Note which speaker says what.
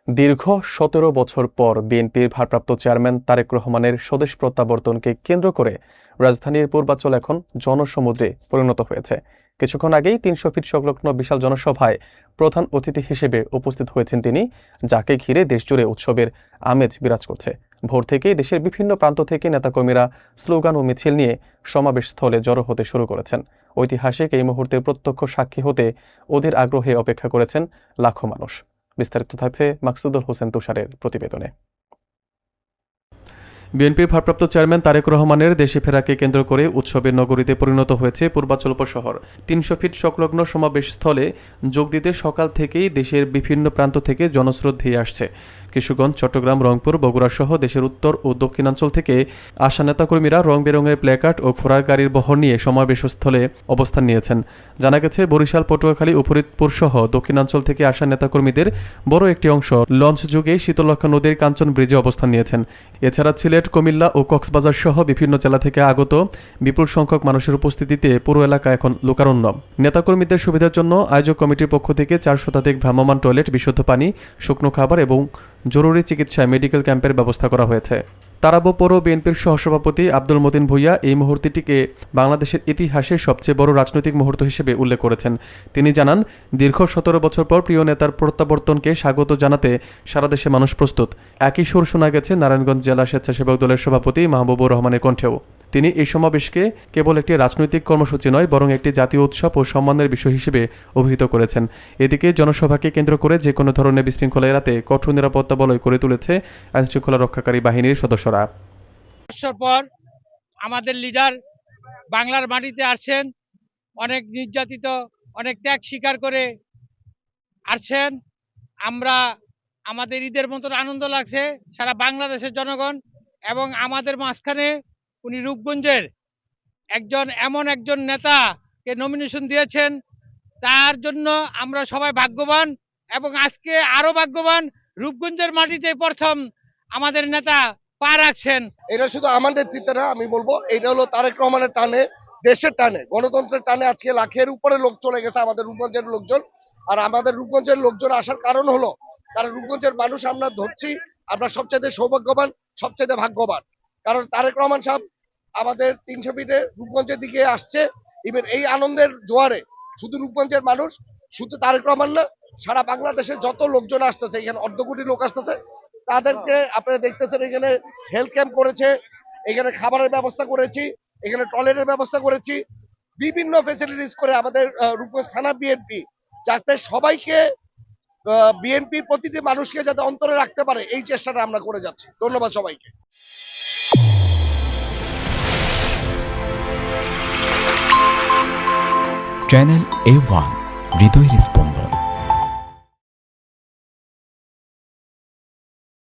Speaker 1: দীর্ঘ ১৭ বছর পর বিএনপির ভারপ্রাপ্ত চেয়ারম্যান তারেক রহমানের স্বদেশ প্রত্যাবর্তনকে কেন্দ্র করে রাজধানীর পূর্বাঞ্চল এখন জনসমুদ্রে পরিণত হয়েছে। কিছুক্ষণ আগেই ৩০০ ফিট সংলগ্ন বিশাল জনসভায় প্রধান অতিথি হিসেবে উপস্থিত হয়েছেন তিনি, যাকে ঘিরে দেশজুড়ে উৎসবের আমেজ বিরাজ করছে। ভোর থেকেই দেশের বিভিন্ন প্রান্ত থেকে নেতাকর্মীরা স্লোগান ও মিছিল নিয়ে সমাবেশস্থলে জড়ো হতে শুরু করেছেন। ঐতিহাসিক এই মুহূর্তের প্রত্যক্ষ সাক্ষী হতে অধীর আগ্রহে অপেক্ষা করেছেন লাখো মানুষ। বিস্তারিত থাকছে মাকসুদুল হোসেন তুষারের প্রতিবেদনে। বিএনপির ভারপ্রাপ্ত চেয়ারম্যান তারেক রহমানের দেশে ফেরাকে কেন্দ্র করে উৎসবের নগরীতে পরিণত হয়েছে পূর্বাঞ্চল উপশহর। ৩০০ ফিট সংলগ্ন সমাবেশস্থলে যোগ দিতে সকাল থেকেই দেশের বিভিন্ন প্রান্ত থেকে জনস্রোত ধেয়ে আসছে। কিশোরগঞ্জ, চট্টগ্রাম, রংপুর, বগুড়া সহ দেশের উত্তর ও দক্ষিণাঞ্চল থেকে আসা নেতাকর্মীরা রং বেরঙের প্ল্যাকার্ড ও ঘোড়ার গাড়ির বহর নিয়ে সমাবেশস্থলে অবস্থান নিয়েছেন। জানা গেছে, বরিশাল, পটুয়াখালী ও ফরিদপুর সহ দক্ষিণাঞ্চল থেকে আসা নেতাকর্মীদের বড় একটি অংশ লঞ্চ যুগে শীতলক্ষ্যা নদীর কাঞ্চন ব্রিজে অবস্থান নিয়েছেন। এছাড়া সিলেট, কুমিল্লা ও কক্সবাজার সহ বিভিন্ন জেলা থেকে আগত বিপুল সংখ্যক মানুষের উপস্থিতিতে পুরো এলাকা এখন লোকারণ্য। নেতাকর্মীদের সুবিধার জন্য আয়োজক কমিটির পক্ষ থেকে ৪ শতাধিক ভ্রাম্যমাণ টয়লেট, বিশুদ্ধ পানি, শুকনো খাবার এবং জরুরি চিকিৎসায় মেডিকেল ক্যাম্পের ব্যবস্থা করা হয়েছে। তারাবো পৌর বিএনপির সহসভাপতি আব্দুল মতিন ভূঁইয়া এই মুহূর্তটিকে বাংলাদেশের ইতিহাসের সবচেয়ে বড় রাজনৈতিক মুহূর্ত হিসেবে উল্লেখ করেছেন। তিনি জানান, দীর্ঘ ১৭ বছর পর প্রিয় নেতার প্রত্যাবর্তনকে স্বাগত জানাতে সারা দেশে মানুষ প্রস্তুত। একই সুর শোনা গেছে নারায়ণগঞ্জ জেলা স্বেচ্ছাসেবক দলের সভাপতি মাহবুবুর রহমানের কণ্ঠেও। তিনি এই সমাবেশকে কেবল একটি রাজনৈতিক কর্মসূচি নয়, বরং একটি জাতীয় উৎসব ও সম্মানের বিষয় হিসেবে অভিহিত করেছেন। এদিকে জনসভাকে কেন্দ্র করে যে কোনো ধরনের বিশৃঙ্খলা এড়াতে কঠোর নিরাপত্তা বলয় করে তুলেছে আইনশৃঙ্খলা রক্ষাকারী বাহিনীর সদস্যরা।
Speaker 2: বছর পর আমাদের লিডার বাংলার মাটিতে আসছেন, অনেক নির্যাতিত, অনেক ত্যাগ স্বীকার করে আসছেন। আমরা আমাদের ঈদের মতন আনন্দ লাগছে সারা বাংলাদেশের জনগণ। এবং আমাদের মাঝখানে উনি রূপগঞ্জের এমন একজন নেতাকে নমিনেশন দিয়েছেন, তার জন্য আমরা সবাই ভাগ্যবান। এবং আজকে আরো ভাগ্যবান, রূপগঞ্জের মাটিতে প্রথম আমাদের নেতা পা রাখছেন।
Speaker 3: এটা শুধু আমার নেতৃত্বে না, আমি বলবো এটা হলো তারেক রহমানের টানে, দেশের টানে, গণতন্ত্রের টানে আজকে লাখের উপরে লোক চলে গেছে আমাদের রূপগঞ্জের লোকজন। আর আমাদের রূপগঞ্জের লোকজন আসার কারণ হলো, কারণ রূপগঞ্জের মানুষ আমরা ধরছি, আমরা সবচেয়ে সৌভাগ্যবান, সবচেয়ে ভাগ্যবান। কারণ তারেক রহমান সাহেব আমাদের ৩০০ ফিটে রূপগঞ্জের দিকে আসছে। ইভেন এই আনন্দের জোয়ারে শুধু রূপগঞ্জের মানুষ, শুধু তারেক রহমান না, সারা বাংলাদেশে যত লোকজন আসতেছে, এখানে ১.৫ কোটি লোক আসতেছে, তাদেরকে আপনারা দেখতেছেন এখানে হেলথ ক্যাম্প করেছে, এখানে খাবারের ব্যবস্থা করেছি, এখানে টয়লেটের ব্যবস্থা করেছি, বিভিন্ন ফেসিলিটিস করে আমাদের রূপগঞ্জ থানা বিএনপি যাতে সবাইকে বিএনপি প্রতিটি মানুষকে যাতে অন্তরে রাখতে পারে, এই চেষ্টাটা আমরা করে যাচ্ছি। ধন্যবাদ সবাইকে।
Speaker 4: চ্যানেল A1 হৃদয় রেসপন্স।